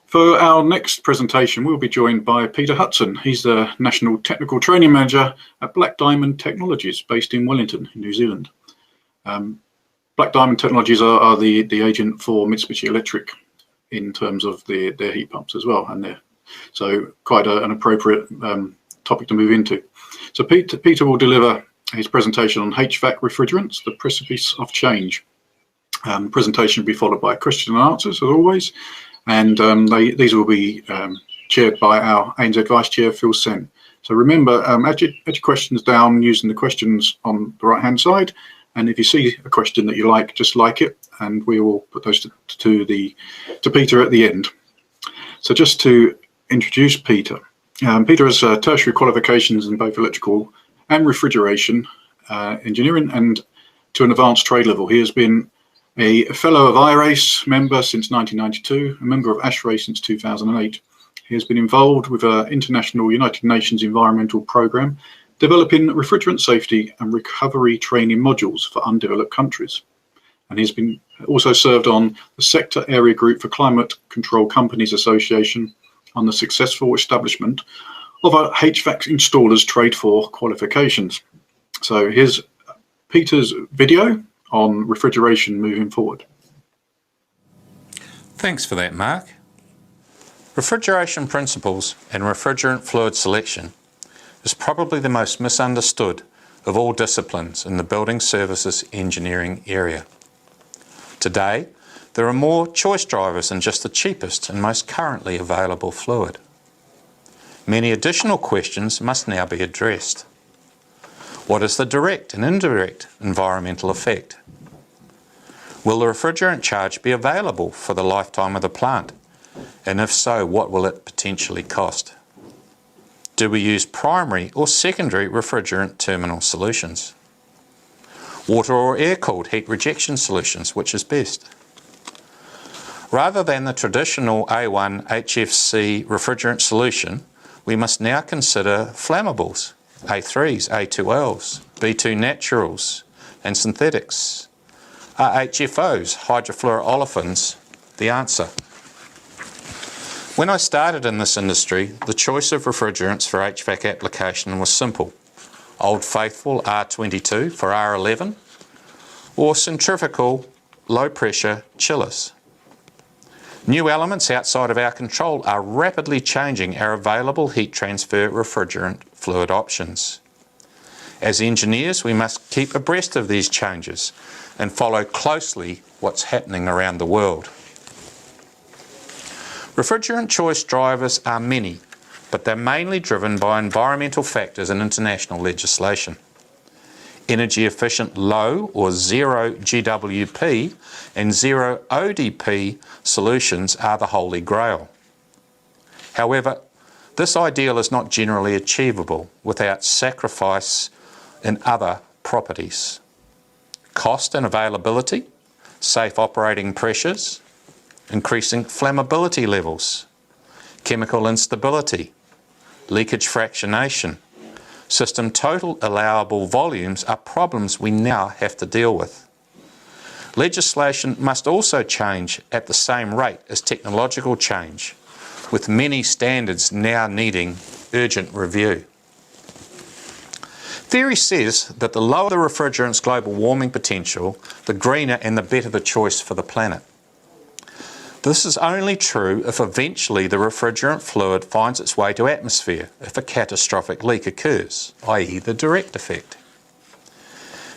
For our next presentation, we'll be joined by Peter Hudson. He's the National Technical Training Manager at Black Diamond Technologies, based in Wellington, in New Zealand. Black Diamond Technologies are the agent for Mitsubishi Electric in terms of their heat pumps as well, and so quite an appropriate topic to move into. So Peter will deliver his presentation on HVAC refrigerants, the Precipice of Change. The presentation will be followed by question and answers, as always. And these will be chaired by our ANZ Vice Chair, Phil Sen. So remember, add your questions down using the questions on the right-hand side. And if you see a question that you like, just like it, and we will put those to Peter at the end. So just to introduce Peter. Peter has tertiary qualifications in both electrical and refrigeration engineering, and to an advanced trade level. He has been a fellow of iRace, member since 1992, a member of ASHRAE since 2008. He has been involved with an international United Nations environmental programme, developing refrigerant safety and recovery training modules for undeveloped countries. And he's been also served on the Sector Area Group for Climate Control Companies Association on the successful establishment of a HVAC installers trade for qualifications. So here's Peter's video on refrigeration moving forward. Thanks for that, Mark. Refrigeration principles and refrigerant fluid selection is probably the most misunderstood of all disciplines in the building services engineering area. Today, there are more choice drivers than just the cheapest and most currently available fluid. Many additional questions must now be addressed. What is the direct and indirect environmental effect? Will the refrigerant charge be available for the lifetime of the plant? And if so, what will it potentially cost? Do we use primary or secondary refrigerant terminal solutions? Water or air-cooled heat rejection solutions, which is best? Rather than the traditional A1 HFC refrigerant solution, we must now consider flammables, A3s, A2Ls, B2 naturals and synthetics. Are HFOs, hydrofluoroolefins, the answer? When I started in this industry, the choice of refrigerants for HVAC application was simple. Old faithful R22 for R11 or centrifugal low pressure chillers. New elements outside of our control are rapidly changing our available heat transfer refrigerant fluid options. As engineers, we must keep abreast of these changes and follow closely what's happening around the world. Refrigerant choice drivers are many, but they're mainly driven by environmental factors and international legislation. Energy efficient low or zero GWP and zero ODP solutions are the holy grail. However, this ideal is not generally achievable without sacrifice in other properties. Cost and availability, safe operating pressures, increasing flammability levels, chemical instability, leakage fractionation, system total allowable volumes are problems we now have to deal with. Legislation must also change at the same rate as technological change, with many standards now needing urgent review. Theory says that the lower the refrigerant's global warming potential, the greener and the better the choice for the planet. This is only true if eventually the refrigerant fluid finds its way to atmosphere if a catastrophic leak occurs, i.e. the direct effect.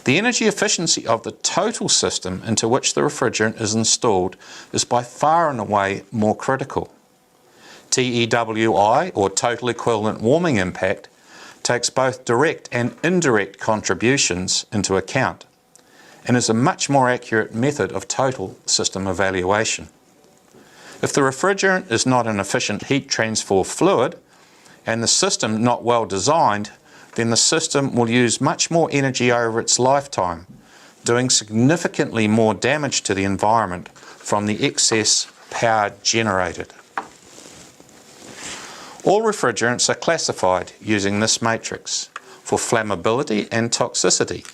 The energy efficiency of the total system into which the refrigerant is installed is by far and away more critical. TEWI, or total equivalent warming impact, takes both direct and indirect contributions into account and is a much more accurate method of total system evaluation. If the refrigerant is not an efficient heat transfer fluid and the system not well designed, then the system will use much more energy over its lifetime, doing significantly more damage to the environment from the excess power generated. All refrigerants are classified using this matrix for flammability and toxicity.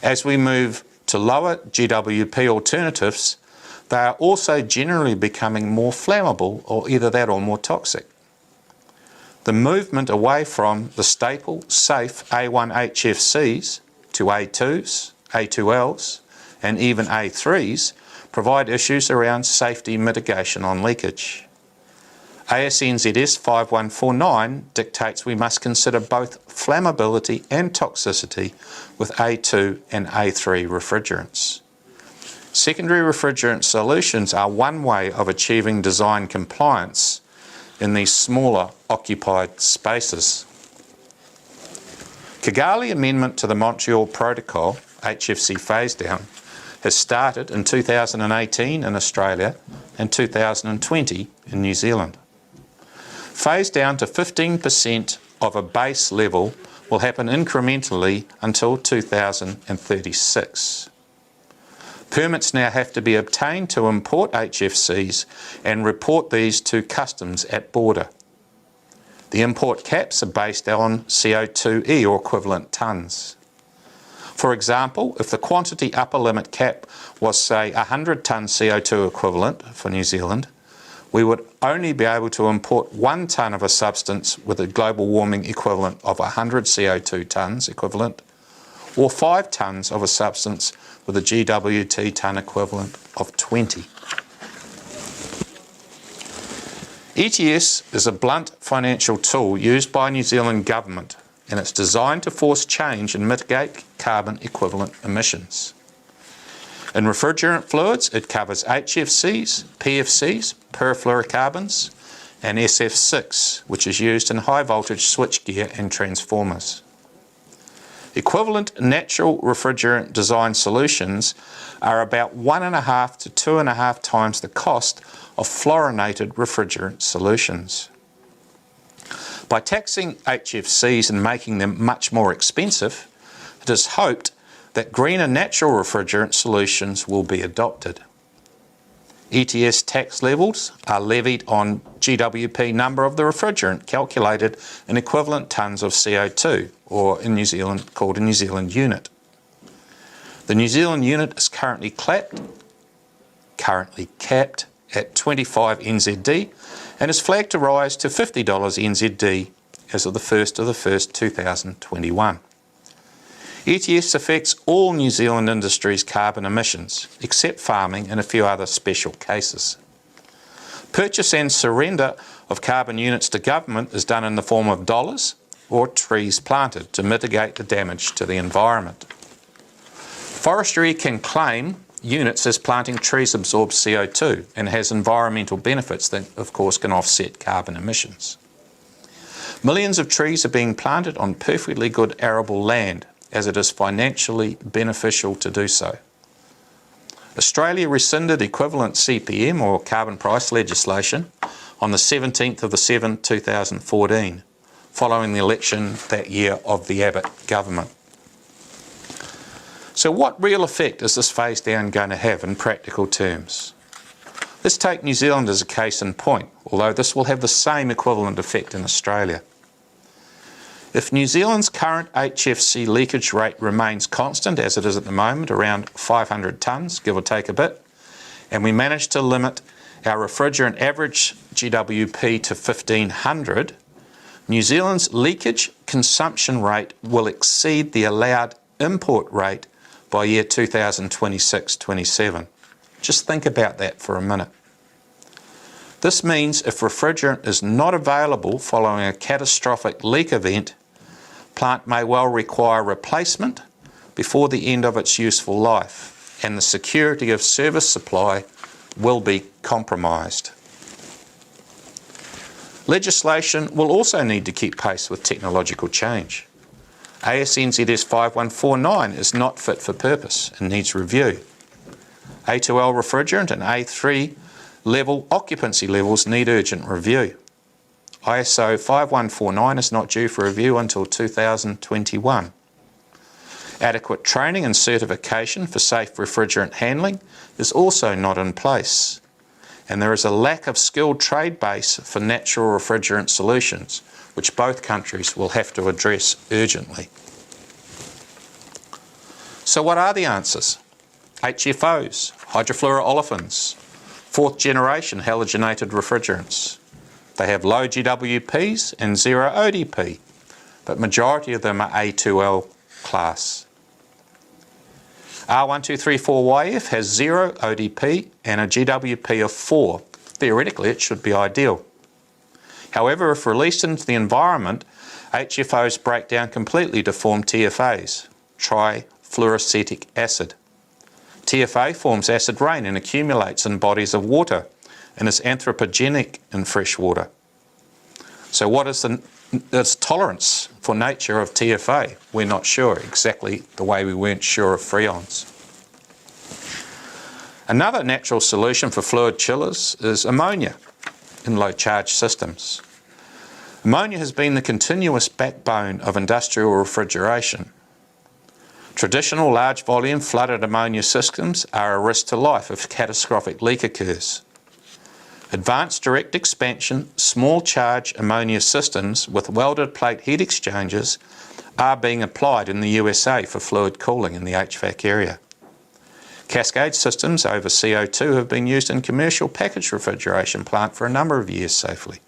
As we move to lower GWP alternatives, they are also generally becoming more flammable, or either that or more toxic. The movement away from the staple, safe A1 HFCs to A2s, A2Ls, and even A3s provide issues around safety mitigation on leakage. ASNZS 5149 dictates we must consider both flammability and toxicity with A2 and A3 refrigerants. Secondary refrigerant solutions are one way of achieving design compliance in these smaller occupied spaces. Kigali Amendment to the Montreal Protocol, HFC phase down, has started in 2018 in Australia and 2020 in New Zealand. Phase down to 15% of a base level will happen incrementally until 2036. Permits now have to be obtained to import HFCs and report these to customs at border. The import caps are based on CO2e, or equivalent tonnes. For example, if the quantity upper limit cap was, say, 100 tonne CO2 equivalent for New Zealand, we would only be able to import 1 tonne of a substance with a global warming equivalent of 100 CO2 tonnes equivalent, or 5 tonnes of a substance with a GWT tonne equivalent of 20. ETS is a blunt financial tool used by New Zealand government, and it's designed to force change and mitigate carbon equivalent emissions. In refrigerant fluids, it covers HFCs, PFCs, perfluorocarbons, and SF6, which is used in high voltage switchgear and transformers. Equivalent natural refrigerant design solutions are about 1.5 to 2.5 times the cost of fluorinated refrigerant solutions. By taxing HFCs and making them much more expensive, it is hoped that greener natural refrigerant solutions will be adopted. ETS tax levels are levied on GWP number of the refrigerant, calculated in equivalent tonnes of CO2, or in New Zealand called a New Zealand unit. The New Zealand unit is currently capped at 25 NZD and is flagged to rise to $50 NZD as of the 1st of the 1st 2021. ETS affects all New Zealand industry's carbon emissions, except farming and a few other special cases. Purchase and surrender of carbon units to government is done in the form of dollars or trees planted to mitigate the damage to the environment. Forestry can claim units as planting trees absorbs CO2 and has environmental benefits that, of course, can offset carbon emissions. Millions of trees are being planted on perfectly good arable land, as it is financially beneficial to do so. Australia rescinded equivalent CPM, or carbon price legislation, on the 17th of the 7th, 2014, following the election that year of the Abbott government. So what real effect is this phase down going to have in practical terms? Let's take New Zealand as a case in point, although this will have the same equivalent effect in Australia. If New Zealand's current HFC leakage rate remains constant, as it is at the moment, around 500 tonnes, give or take a bit, and we manage to limit our refrigerant average GWP to 1500, New Zealand's leakage consumption rate will exceed the allowed import rate by year 2026-27. Just think about that for a minute. This means if refrigerant is not available following a catastrophic leak event, plant may well require replacement, before the end of its useful life, and the security of service supply will be compromised. Legislation will also need to keep pace with technological change. ASNZS 5149 is not fit for purpose and needs review. A2L refrigerant and A3 level occupancy levels need urgent review. ISO 5149 is not due for review until 2021. Adequate training and certification for safe refrigerant handling is also not in place. And there is a lack of skilled trade base for natural refrigerant solutions, which both countries will have to address urgently. So what are the answers? HFOs, hydrofluoroolefins, fourth generation halogenated refrigerants. They have low GWPs and zero ODP, but majority of them are A2L class. R1234YF has zero ODP and a GWP of 4. Theoretically, it should be ideal. However, if released into the environment, HFOs break down completely to form TFAs, trifluoroacetic acid. TFA forms acid rain and accumulates in bodies of water and is anthropogenic in fresh water. So what is its tolerance for nature of TFA? We're not sure, exactly the way we weren't sure of freons. Another natural solution for fluid chillers is ammonia in low charge systems. Ammonia has been the continuous backbone of industrial refrigeration. Traditional large volume flooded ammonia systems are a risk to life if catastrophic leak occurs. Advanced direct expansion, small charge ammonia systems with welded plate heat exchangers are being applied in the USA for fluid cooling in the HVAC area. Cascade systems over CO2 have been used in commercial package refrigeration plant for a number of years safely.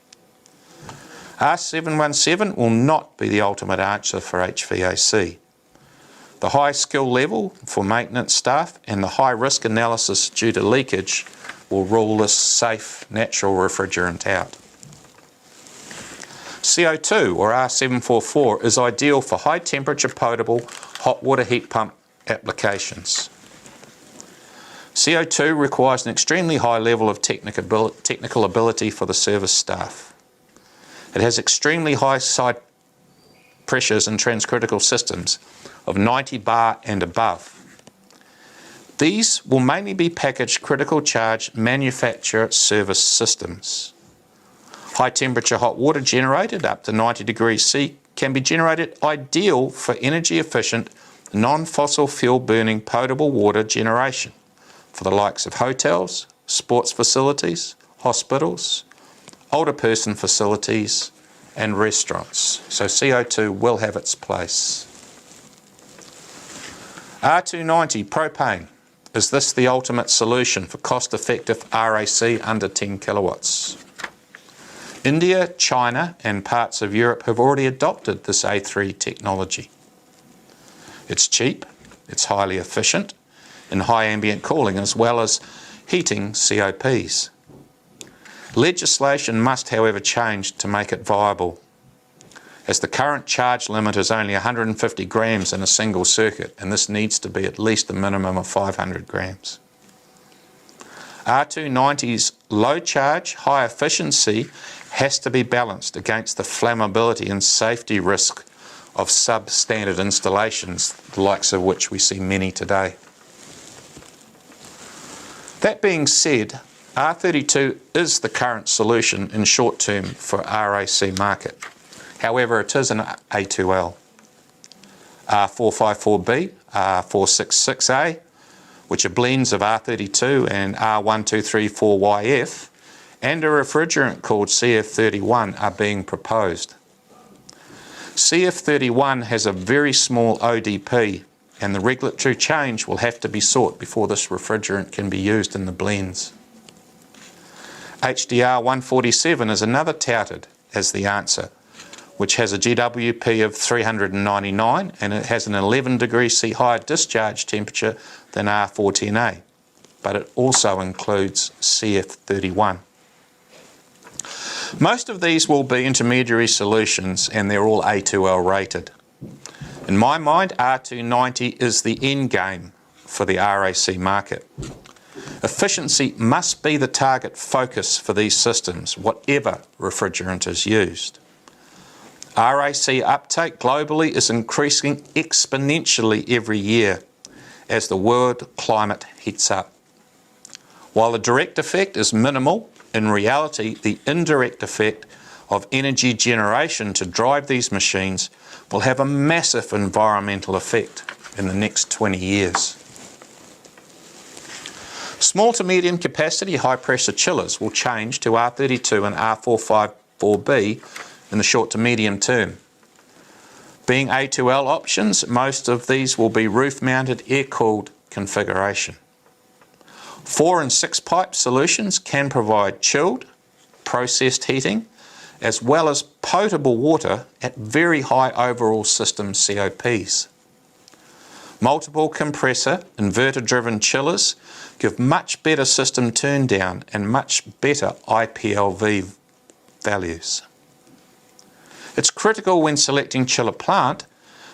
R717 will not be the ultimate answer for HVAC. The high skill level for maintenance staff and the high risk analysis due to leakage will rule this safe natural refrigerant out. CO2 or R744 is ideal for high temperature potable hot water heat pump applications. CO2 requires an extremely high level of technical ability for the service staff. It has extremely high side pressures in transcritical systems of 90 bar and above. These will mainly be packaged critical charge manufacturer service systems. High temperature hot water generated up to 90 degrees C can be generated ideal for energy efficient, non-fossil fuel burning potable water generation for the likes of hotels, sports facilities, hospitals, older person facilities and restaurants. So CO2 will have its place. R290 propane. Is this the ultimate solution for cost-effective RAC under 10 kilowatts? India, China and parts of Europe have already adopted this A3 technology. It's cheap, it's highly efficient in high ambient cooling as well as heating COPs. Legislation must, however, change to make it viable, as the current charge limit is only 150 grams in a single circuit, and this needs to be at least a minimum of 500 grams. R290's low charge, high efficiency has to be balanced against the flammability and safety risk of substandard installations, the likes of which we see many today. That being said, R32 is the current solution in short term for RAC market. However, it is an A2L. R454B, R466A, which are blends of R32 and R1234YF, and a refrigerant called CF31 are being proposed. CF31 has a very small ODP, and the regulatory change will have to be sought before this refrigerant can be used in the blends. HDR 147 is another touted as the answer, which has a GWP of 399 and it has an 11 degrees C higher discharge temperature than R410A, but it also includes CF31. Most of these will be intermediary solutions and they're all A2L rated. In my mind, R290 is the end game for the RAC market. Efficiency must be the target focus for these systems, whatever refrigerant is used. RAC uptake globally is increasing exponentially every year as the world climate heats up. While the direct effect is minimal, in reality the indirect effect of energy generation to drive these machines will have a massive environmental effect in the next 20 years. Small to medium capacity high pressure chillers will change to R32 and R454B in the short to medium term. Being A2L options, most of these will be roof-mounted air-cooled configuration. 4 and 6 pipe solutions can provide chilled, processed heating, as well as potable water at very high overall system COPs. Multiple compressor, inverter-driven chillers give much better system turndown and much better IPLV values. It's critical when selecting chiller plant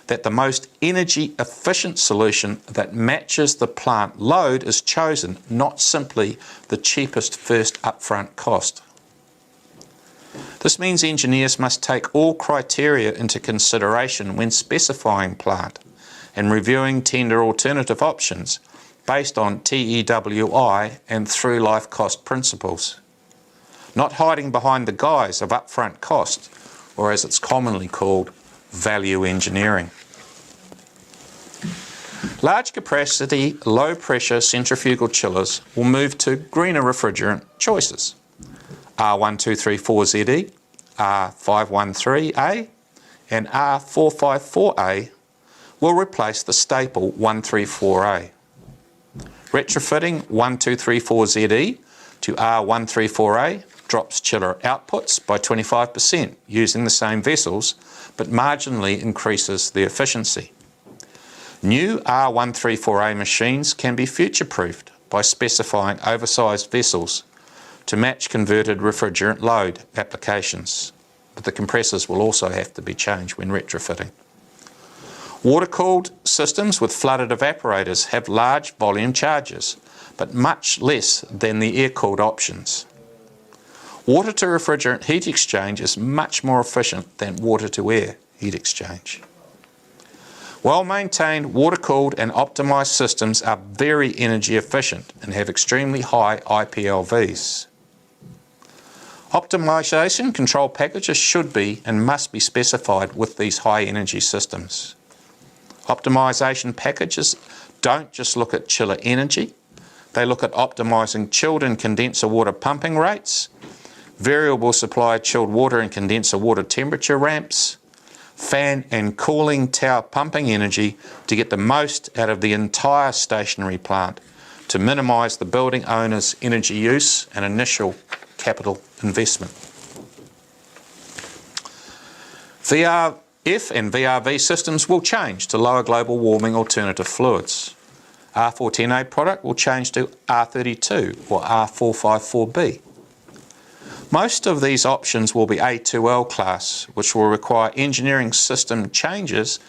that the most energy efficient solution that matches the plant load is chosen, not simply the cheapest first upfront cost. This means engineers must take all criteria into consideration when specifying plant and reviewing tender alternative options based on TEWI and through life cost principles, not hiding behind the guise of upfront cost, or as it's commonly called, value engineering. Large capacity, low pressure centrifugal chillers will move to greener refrigerant choices. R1234ZE, R513A and R454A will replace the staple 134A. Retrofitting 1234ZE to R134A drops chiller outputs by 25% using the same vessels, but marginally increases the efficiency. New R134A machines can be future-proofed by specifying oversized vessels to match converted refrigerant load applications, but the compressors will also have to be changed when retrofitting. Water-cooled systems with flooded evaporators have large volume charges, but much less than the air-cooled options. Water-to-refrigerant heat exchange is much more efficient than water-to-air heat exchange. Well-maintained, water-cooled and optimised systems are very energy efficient and have extremely high IPLVs. Optimisation control packages should be and must be specified with these high energy systems. Optimisation packages don't just look at chiller energy, they look at optimising chilled and condenser water pumping rates, variable supply chilled water and condenser water temperature ramps, fan and cooling tower pumping energy to get the most out of the entire stationary plant to minimise the building owner's energy use and initial capital investment. VRF and VRV systems will change to lower global warming alternative fluids. R410A product will change to R32 or R454B. Most of these options will be A2L class, which will require engineering system changes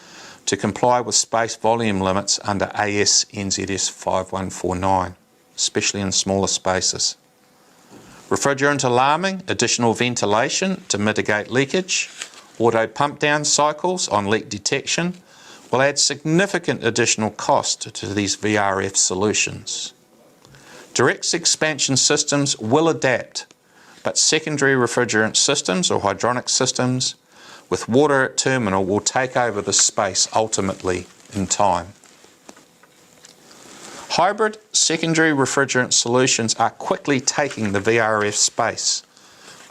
to comply with space volume limits under AS NZS 5149, especially in smaller spaces. Refrigerant alarming, additional ventilation to mitigate leakage, auto pump down cycles on leak detection will add significant additional cost to these VRF solutions. Direct expansion systems will adapt, but secondary refrigerant systems or hydronic systems with water at terminal will take over the space ultimately in time. Hybrid secondary refrigerant solutions are quickly taking the VRF space,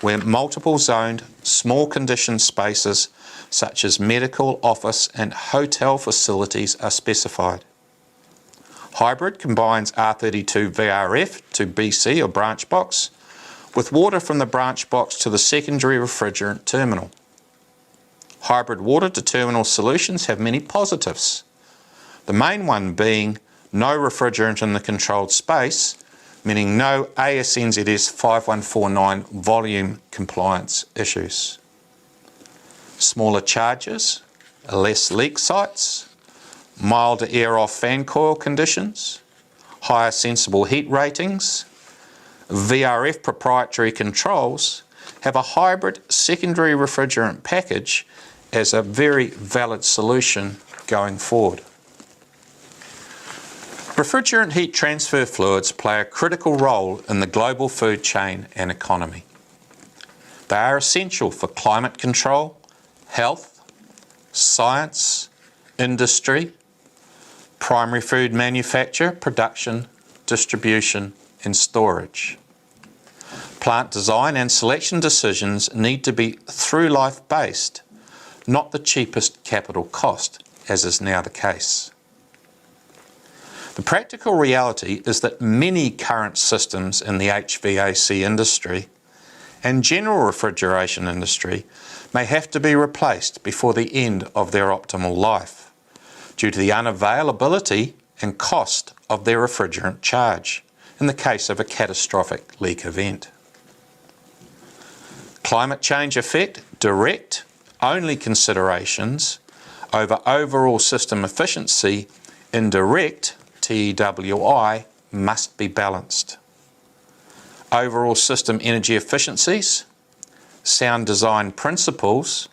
where multiple zoned, small condition spaces such as medical, office and hotel facilities are specified. Hybrid combines R32 VRF to BC or branch box with water from the branch box to the secondary refrigerant terminal. Hybrid water to terminal solutions have many positives, the main one being no refrigerant in the controlled space, meaning no AS/NZS 5149 volume compliance issues. Smaller charges, less leak sites, milder air-off fan coil conditions, higher sensible heat ratings, VRF proprietary controls, have a hybrid secondary refrigerant package as a very valid solution going forward. Refrigerant heat transfer fluids play a critical role in the global food chain and economy. They are essential for climate control, health, science, industry, primary food manufacture, production, distribution and storage. Plant design and selection decisions need to be through-life based, not the cheapest capital cost, as is now the case. The practical reality is that many current systems in the HVAC industry and general refrigeration industry may have to be replaced before the end of their optimal life due to the unavailability and cost of their refrigerant charge in the case of a catastrophic leak event. Climate change effect, direct, only considerations over overall system efficiency, indirect, TEWI, must be balanced. Overall system energy efficiencies, sound design principles,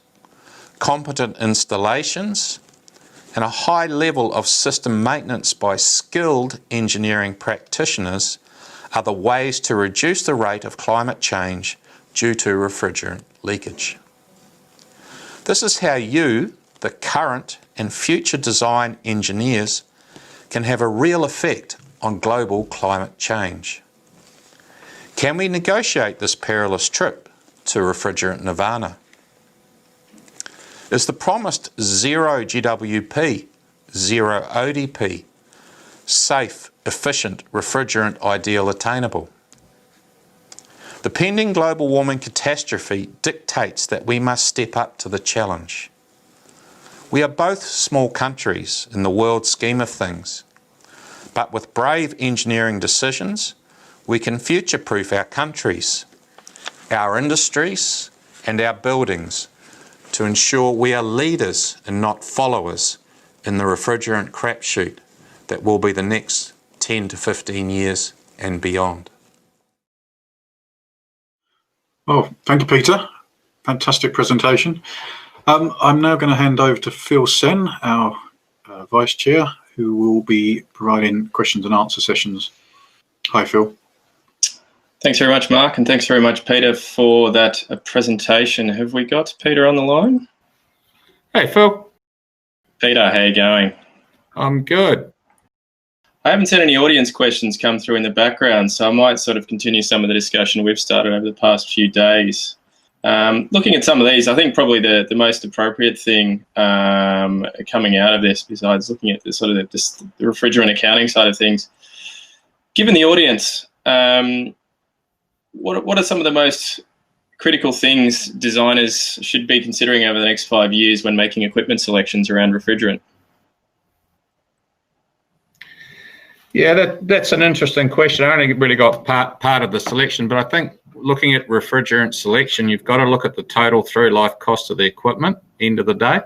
competent installations, and a high level of system maintenance by skilled engineering practitioners are the ways to reduce the rate of climate change due to refrigerant leakage. This is how you, the current and future design engineers, can have a real effect on global climate change. Can we negotiate this perilous trip to refrigerant nirvana? Is the promised zero GWP, zero ODP, safe, efficient refrigerant ideal attainable? The pending global warming catastrophe dictates that we must step up to the challenge. We are both small countries in the world scheme of things, but with brave engineering decisions, we can future-proof our countries, our industries, and our buildings to ensure we are leaders and not followers in the refrigerant crapshoot that will be the next 10 to 15 years and beyond. Well, thank you, Peter. Fantastic presentation. I'm now going to hand over to Phil Sen, our Vice Chair, who will be providing questions and answer sessions. Hi, Phil. Thanks very much, Mark, and thanks very much, Peter, for that presentation. Have we got Peter on the line? Hey, Phil. Peter, how are you going? I'm good. I haven't seen any audience questions come through in the background, so I might sort of continue some of the discussion we've started over the past few days. Looking at some of these, I think probably the most appropriate thing coming out of this, besides looking at the sort of the refrigerant accounting side of things, given the audience, what are some of the most critical things designers should be considering over the next 5 years when making equipment selections around refrigerant? Yeah, that's an interesting question. I only really got part of the selection, but I think looking at refrigerant selection, you've got to look at the total through life cost of the equipment, end of the day.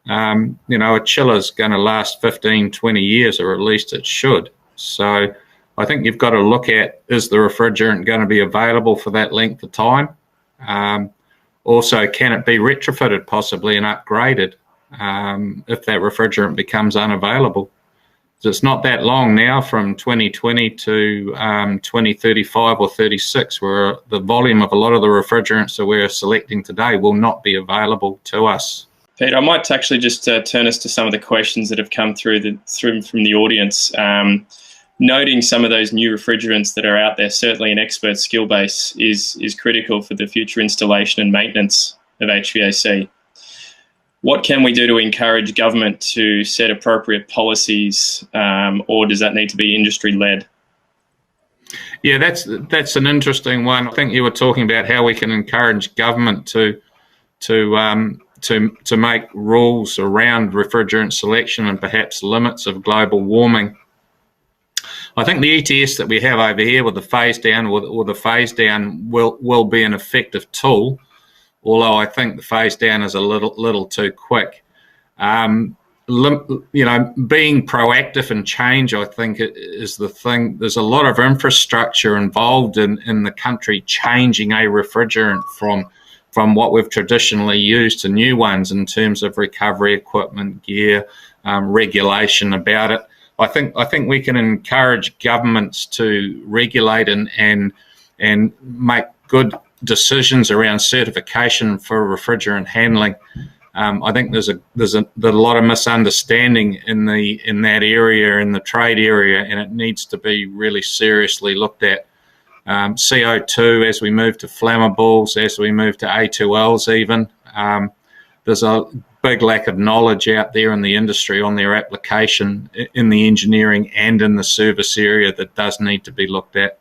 A chiller's going to last 15, 20 years, or at least it should. So I think you've got to look at, is the refrigerant going to be available for that length of time? Also, can it be retrofitted possibly and upgraded if that refrigerant becomes unavailable? So it's not that long now from 2020 to 2035 or 36, where the volume of a lot of the refrigerants that we're selecting today will not be available to us. Peter, I might actually just turn us to some of the questions that have come through from the audience. Noting some of those new refrigerants that are out there, certainly an expert skill base is critical for the future installation and maintenance of HVAC. What can we do to encourage government to set appropriate policies, or does that need to be industry-led? Yeah, that's an interesting one. I think you were talking about how we can encourage government to make rules around refrigerant selection and perhaps limits of global warming. I think the ETS that we have over here with the phase down or the phase down will be an effective tool, although I think the phase down is a little too quick. Being proactive and change, I think, is the thing. There's a lot of infrastructure involved in the country changing a refrigerant from what we've traditionally used to new ones in terms of recovery equipment, gear, regulation about it. I think we can encourage governments to regulate and make good decisions around certification for refrigerant handling. I think there's a lot of misunderstanding in that area, in the trade area, and it needs to be really seriously looked at. CO2 as we move to flammables, as we move to A2Ls even. There's a big lack of knowledge out there in the industry on their application in the engineering and in the service area that does need to be looked at.